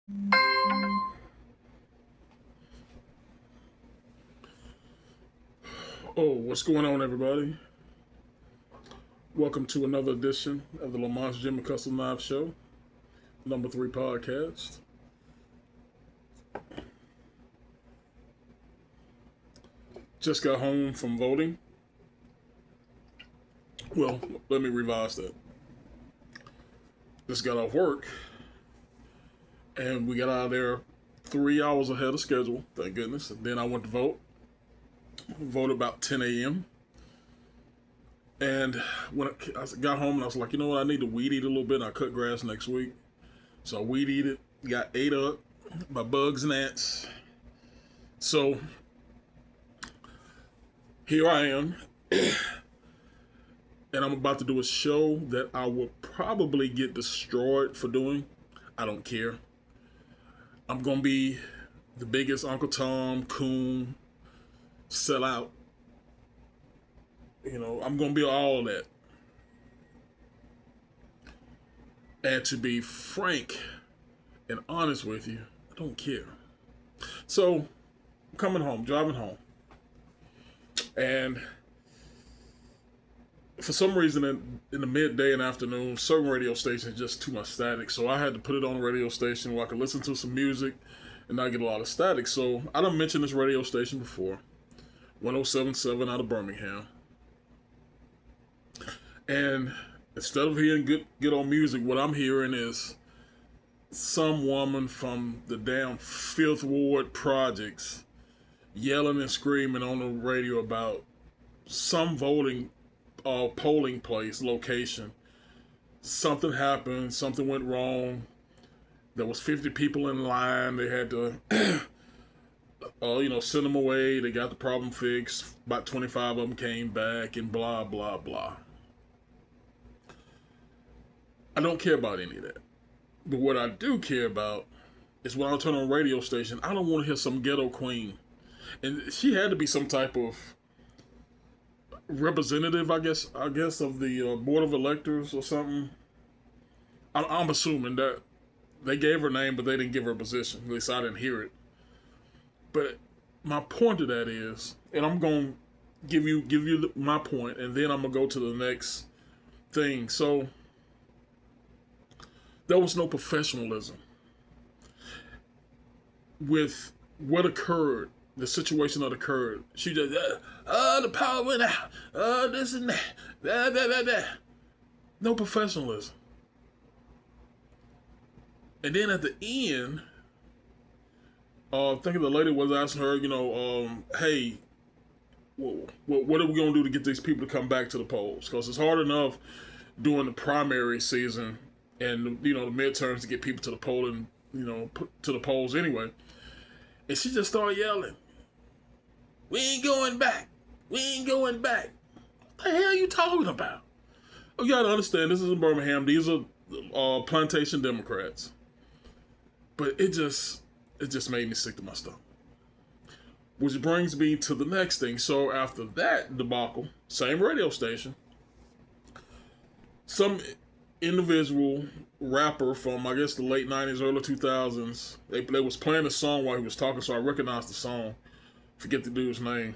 Oh, what's going on, everybody? Welcome to another edition of the Lamont's Jim Custom Live Show, number 3 podcast. Just got home from voting. Well, let me revise that. Just got off work, and we got out of there 3 hours ahead of schedule, thank goodness. And then I went to vote. Voted about 10 a.m. And when I got home, and I was like, you know what, I need to weed eat a little bit. And I cut grass next week. So I weed eat it, got ate up by bugs and ants. So here I am. And I'm about to do a show that I will probably get destroyed for doing. I don't care. I'm going to be the biggest Uncle Tom, coon, sell out. You know, I'm going to be all that. And to be frank and honest with you, I don't care. So, I'm coming home, driving home. And for some reason, in the midday and afternoon, certain radio stations just too much static. So I had to put it on a radio station where I could listen to some music and not get a lot of static. So I done mentioned this radio station before, 107.7 out of Birmingham. And instead of hearing good old music, what I'm hearing is some woman from the damn Fifth Ward projects yelling and screaming on the radio about some voting polling place location. Something happened, something went wrong. There was 50 people in line. They had to send them away. They got the problem fixed. About 25 of them came back and blah, blah, blah. I don't care about any of that. But what I do care about is when I turn on a radio station, I don't want to hear some ghetto queen. And she had to be some type of representative, I guess, of the board of electors or something. I'm assuming that they gave her name, but they didn't give her a position. At least I didn't hear it. But my point to that is, and I'm gonna give you my point, and then I'm gonna go to the next thing. So there was no professionalism with what occurred. The situation that occurred, she just, the power went out, this and that, blah, blah, blah, blah. No professionalism. And then at the end, I think the lady was asking her, hey, what are we going to do to get these people to come back to the polls? Because it's hard enough during the primary season and, the midterms to get people to the polling, to the polls anyway. And she just started yelling, "We ain't going back. We ain't going back." What the hell are you talking about? Oh, you gotta understand, this is in Birmingham. These are plantation Democrats. But it just made me sick to my stomach. Which brings me to the next thing. So after that debacle, same radio station, some individual rapper from, I guess, the late 90s, early 2000s, they was playing a song while he was talking, so I recognized the song. Forget the dude's name.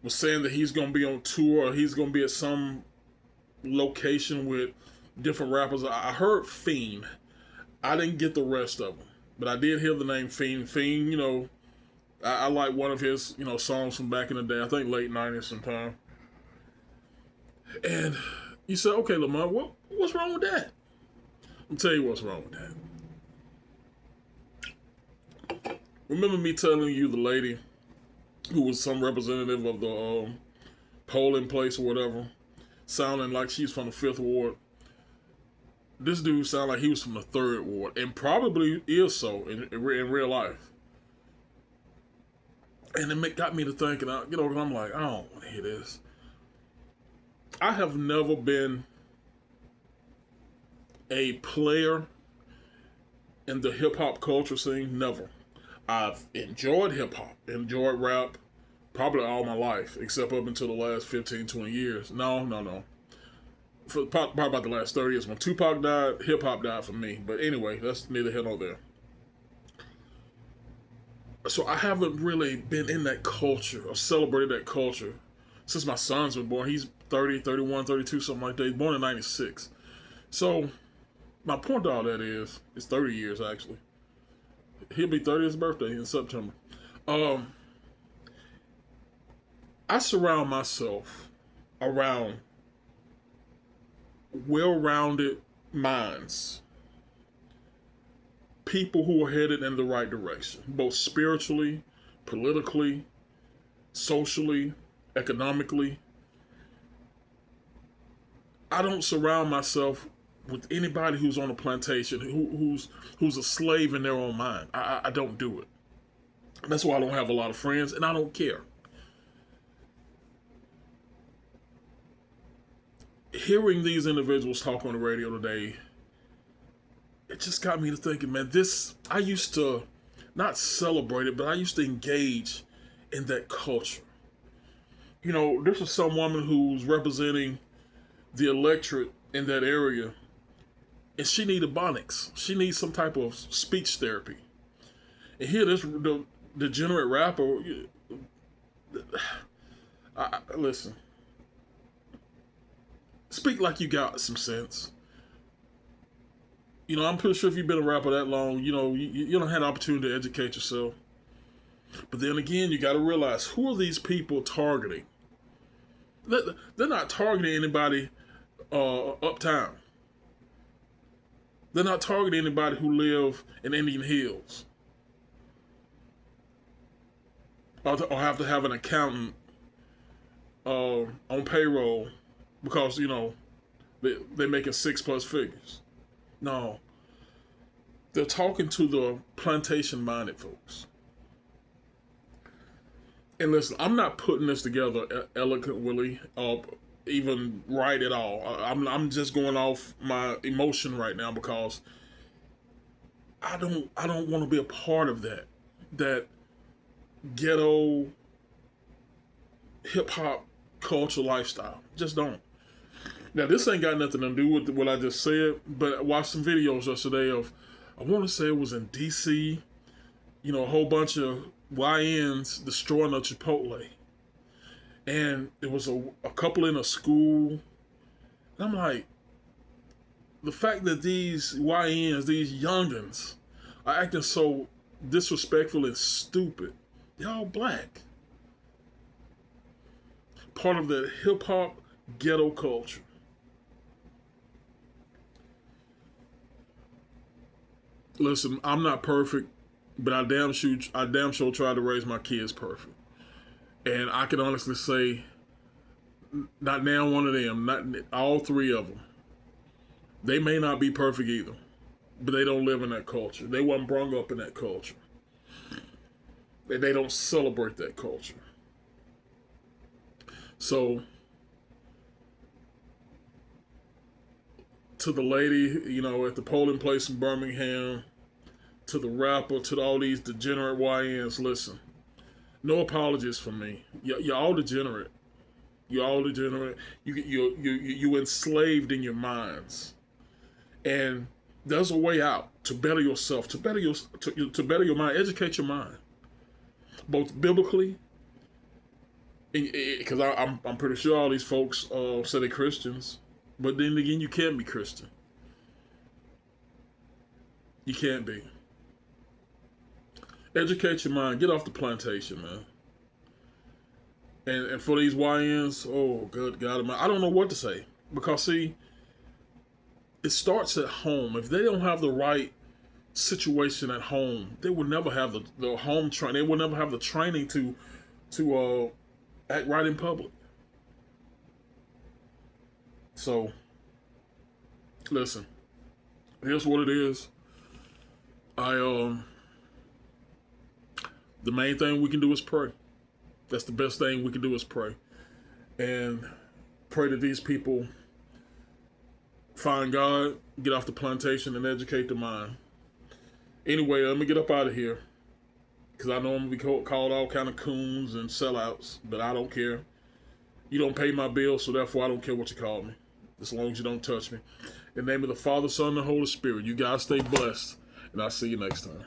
Was saying that he's going to be on tour, or he's going to be at some location with different rappers. I heard Fiend. I didn't get the rest of them, but I did hear the name Fiend. Fiend, I like one of his, songs from back in the day. I think late 90s sometime. And you said, okay, Lamont, what's wrong with that? I'll tell you what's wrong with that. Remember me telling you the lady who was some representative of the polling place or whatever, sounding like she's from the Fifth Ward? This dude sounded like he was from the Third Ward, and probably is so in real life. And it got me to thinking, I'm like, I don't want to hear this. I have never been a player in the hip-hop culture scene, never. I've enjoyed hip-hop, enjoyed rap, probably all my life, except up until the last 15, 20 years. No. Probably about the last 30 years. When Tupac died, hip-hop died for me. But anyway, that's neither here nor there. So I haven't really been in that culture or celebrated that culture since my sons were born. He's 30, 31, 32, something like that. He's born in 96. So my point to all that is, it's 30 years actually. He'll be 30th birthday in September. Um, I surround myself around well-rounded minds, people who are headed in the right direction, both spiritually, politically, socially, economically. I don't surround myself with anybody who's on a plantation, who's a slave in their own mind. I don't do it. That's why I don't have a lot of friends, and I don't care. Hearing these individuals talk on the radio today, it just got me to thinking, man, I used to not celebrate it, but I used to engage in that culture. You know, this is some woman who's representing the electorate in that area, and she needed phonics. She needs some type of speech therapy. And here, the degenerate rapper, listen, speak like you got some sense. You know, I'm pretty sure if you've been a rapper that long, you know, you don't have the opportunity to educate yourself. But then again, you got to realize, who are these people targeting? They're not targeting anybody uptown. They're not targeting anybody who live in Indian Hills. Or have to have an accountant on payroll because, you know, they're making 6+ figures. No. They're talking to the plantation-minded folks. And listen, I'm not putting this together eloquently or even right at all. I'm just going off my emotion right now because I don't want to be a part of that ghetto hip hop culture lifestyle. Just don't. Now, this ain't got nothing to do with what I just said, but I watched some videos yesterday of, I want to say it was in DC, you know, a whole bunch of YNs destroying a Chipotle. And it was a couple in a school. And I'm like, the fact that these YNs, these youngins, are acting so disrespectful and stupid, they're all black. Part of the hip-hop ghetto culture. Listen, I'm not perfect, but I damn sure try to raise my kids perfect. And I can honestly say, not now one of them, not all three of them. They may not be perfect either, but they don't live in that culture. They weren't brought up in that culture. They don't celebrate that culture. So, to the lady, you know, at the polling place in Birmingham, to the rapper, to all these degenerate YNs, listen, no apologies from me. You're all degenerate. You're all degenerate. You enslaved in your minds, and there's a way out to better yourself, to better your mind. Educate your mind, both biblically, because I'm pretty sure all these folks say they're Christians, but then again, you can't be Christian. You can't be. Educate your mind. Get off the plantation, man. And for these YNs, oh, good God, I don't know what to say. Because, see, it starts at home. If they don't have the right situation at home, they will never have the home training. They will never have the training to act right in public. So, listen, here's what it is. The main thing we can do is pray. That's the best thing we can do is pray. And pray that these people find God, get off the plantation, and educate their mind. Anyway, let me get up out of here. Because I know I'm going to be called all kind of coons and sellouts, but I don't care. You don't pay my bills, so therefore I don't care what you call me. As long as you don't touch me. In the name of the Father, Son, and the Holy Spirit, you guys stay blessed. And I'll see you next time.